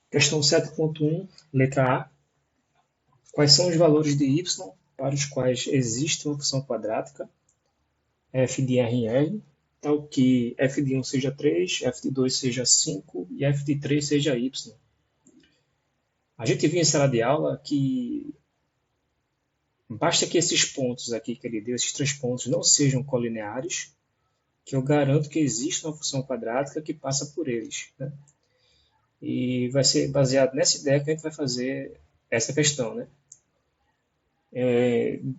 Questão 7.1, letra A. Quais são os valores de y para os quais existe uma função quadrática f de r em R, tal que f de 1 seja 3, f de 2 seja 5 e f de 3 seja y? A gente viu em sala de aula que basta que esses pontos aqui que ele deu, esses três pontos, não sejam colineares, que eu garanto que existe uma função quadrática que passa por eles, né? E vai ser baseado nessa ideia que a gente vai fazer essa questão, né?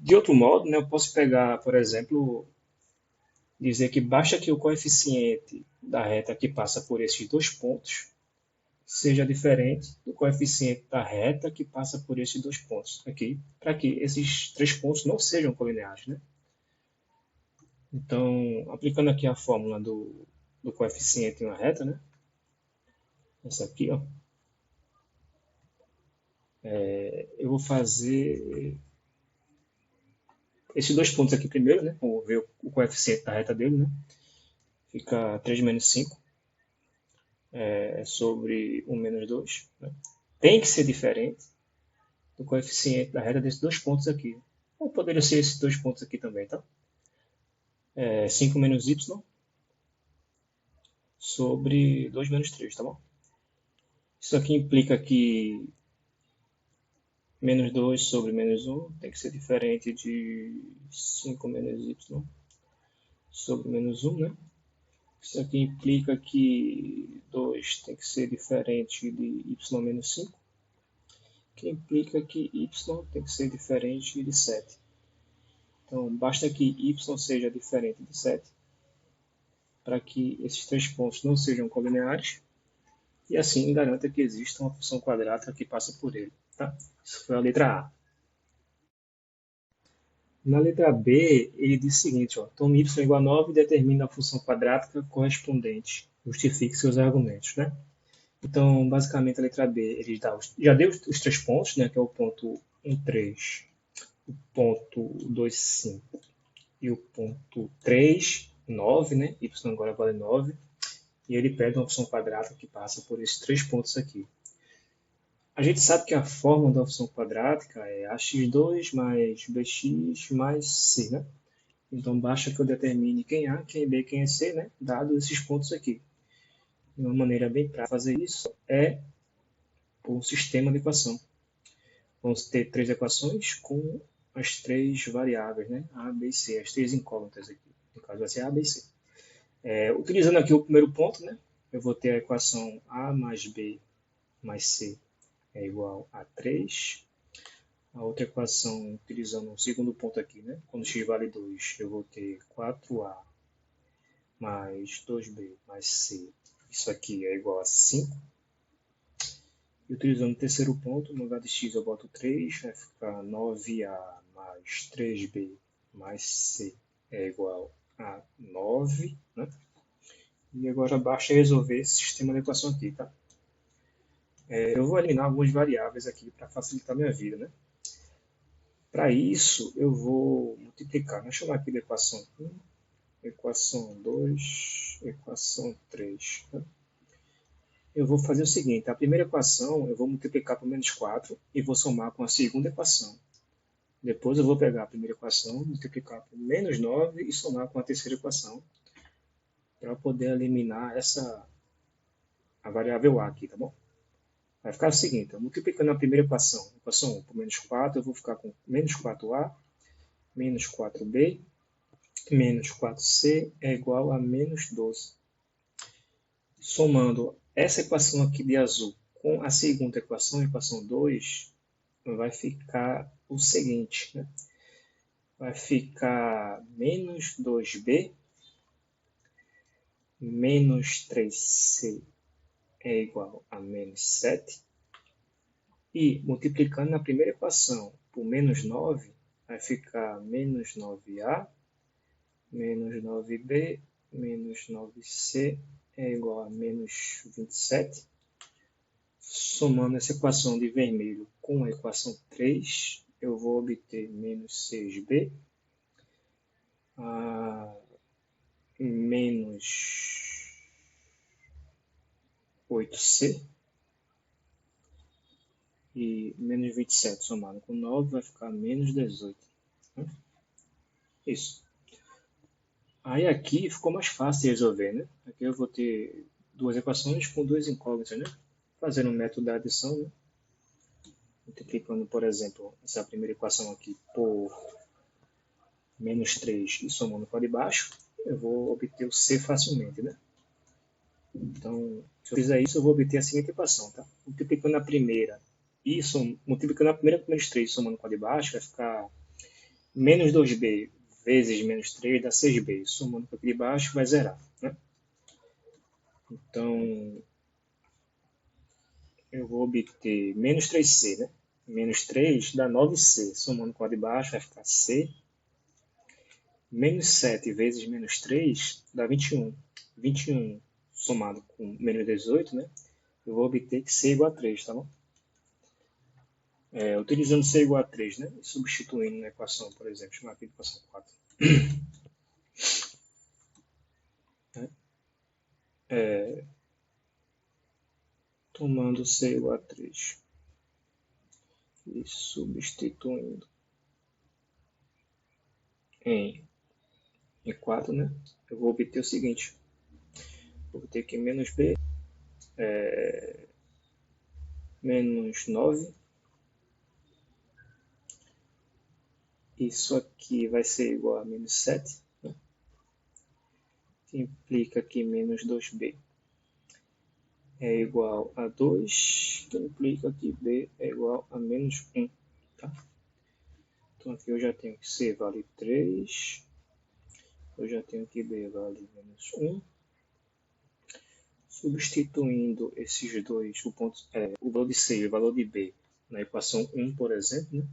De outro modo, né, eu posso pegar, por exemplo, dizer que basta que o coeficiente da reta que passa por esses dois pontos seja diferente do coeficiente da reta que passa por esses dois pontos aqui, para que esses três pontos não sejam colineares, né? Então, aplicando aqui a fórmula do coeficiente em uma reta, né? Essa aqui, ó, eu vou fazer esses dois pontos aqui primeiro, né? Vou ver o coeficiente da reta dele, né? Fica 3 menos 5 sobre 1 menos 2. Né? Tem que ser diferente do coeficiente da reta desses dois pontos aqui. Ou poderia ser esses dois pontos aqui também, tá? 5 menos y sobre 2 menos 3, tá bom? Isso aqui implica que menos 2 sobre menos 1 tem que ser diferente de 5 menos y sobre menos 1, né? Isso aqui implica que 2 tem que ser diferente de y menos 5, que implica que y tem que ser diferente de 7. Então, basta que y seja diferente de 7 para que esses três pontos não sejam colineares e assim garanta que exista uma função quadrática que passa por ele. Tá? Isso foi a letra A. Na letra B, ele diz o seguinte, ó, tome y igual a 9 e determine a função quadrática correspondente. Justifique seus argumentos. Né? Então, basicamente, a letra B ele já deu os três pontos, né, que é o ponto 1, 3, o ponto 2, 5 e o ponto 3, 9, né? Y agora vale 9. E ele pede uma função quadrática que passa por esses três pontos aqui. A gente sabe que a fórmula da função quadrática é ax2 mais bx mais c, né? Então basta que eu determine quem é A, quem é B, quem é C, né? Dado esses pontos aqui. E uma maneira bem prática de fazer isso é por um sistema de equação. Vamos ter três equações com as três variáveis, né? A, B e C, as três incógnitas aqui. No caso vai ser A, B e C. Utilizando aqui o primeiro ponto, né? Eu vou ter a equação A mais B mais C é igual a 3. A outra equação, utilizando o segundo ponto aqui, né? Quando x vale 2, eu vou ter 4A mais 2B mais C. Isso aqui é igual a 5. E utilizando o terceiro ponto, no lugar de x eu boto 3, vai ficar 9A mais 3B mais C é igual a 9. Né? E agora basta resolver esse sistema de equação aqui, tá? Eu vou eliminar algumas variáveis aqui para facilitar a minha vida, né? Para isso, eu vou multiplicar. Vou chamar aqui de equação 1, equação 2, equação 3. Né? Eu vou fazer o seguinte, a primeira equação eu vou multiplicar por menos 4 e vou somar com a segunda equação. Depois eu vou pegar a primeira equação, multiplicar por menos 9 e somar com a terceira equação para poder eliminar a variável a aqui, tá bom? Vai ficar o seguinte, multiplicando a primeira equação 1 por menos 4, eu vou ficar com menos 4a, menos 4b, menos 4c é igual a menos 12. Somando essa equação aqui de azul com a segunda equação, a equação 2, vai ficar o seguinte, né? Vai ficar menos 2b menos 3c é igual a menos 7. E multiplicando na primeira equação por menos 9, vai ficar menos 9a menos 9b menos 9c é igual a menos 27. Somando essa equação de vermelho com a equação 3, eu vou obter menos 6b menos 8c e menos 27 somado com 9 vai ficar menos 18. Né? Isso. Aí aqui ficou mais fácil de resolver, né? Aqui eu vou ter duas equações com duas incógnitas, né? Fazendo o método da adição, né? Multiplicando, por exemplo, essa primeira equação aqui por menos 3 e somando para de baixo, eu vou obter o C facilmente, né? Então, se eu fizer isso, eu vou obter a seguinte equação, tá? Multiplicando a primeira multiplicando a primeira com menos 3 e somando com a de baixo, vai ficar menos 2b vezes menos 3 dá 6b. Somando com a de baixo, vai zerar, né? Então, eu vou obter menos 3c, né? Menos 3 dá 9c. Somando com a de baixo, vai ficar c. Menos 7 vezes menos 3 dá 21. 21 somado com menos 18, né? Eu vou obter que c igual a 3, tá bom? Utilizando c igual a 3, né? E substituindo na equação, por exemplo, chamar aqui de equação 4. Tomando c igual a 3 e substituindo em 4, né? Eu vou obter o seguinte. Vou obter que menos b menos 9. Isso aqui vai ser igual a menos 7, né? Que implica que menos 2b é igual a 2, que implica que b é igual a menos 1. Tá? Então aqui eu já tenho que c vale 3, eu já tenho que b vale menos 1. Substituindo esses dois, o valor de c e o valor de b na equação 1, por exemplo, né?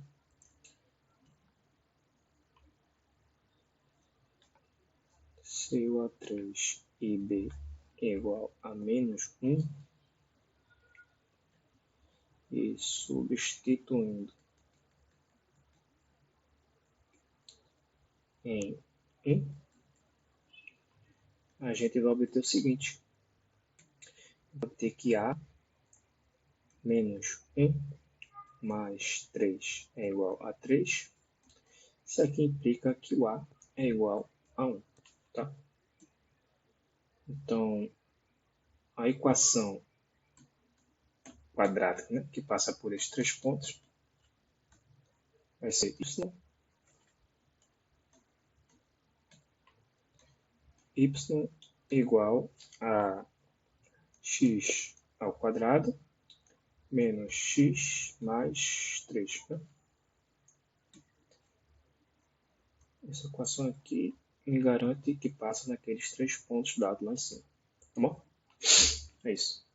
C igual a 3 e b é igual a menos 1. E substituindo em 1, a gente vai obter o seguinte. Vai ter que A menos 1 mais 3 é igual a 3. Isso aqui implica que o A é igual a 1. Tá? Então, a equação quadrática, né, que passa por esses três pontos vai ser y igual a x ao quadrado menos x mais 3. Né? Essa equação aqui me garante que passa naqueles três pontos dados lá em cima. Tá bom? É isso.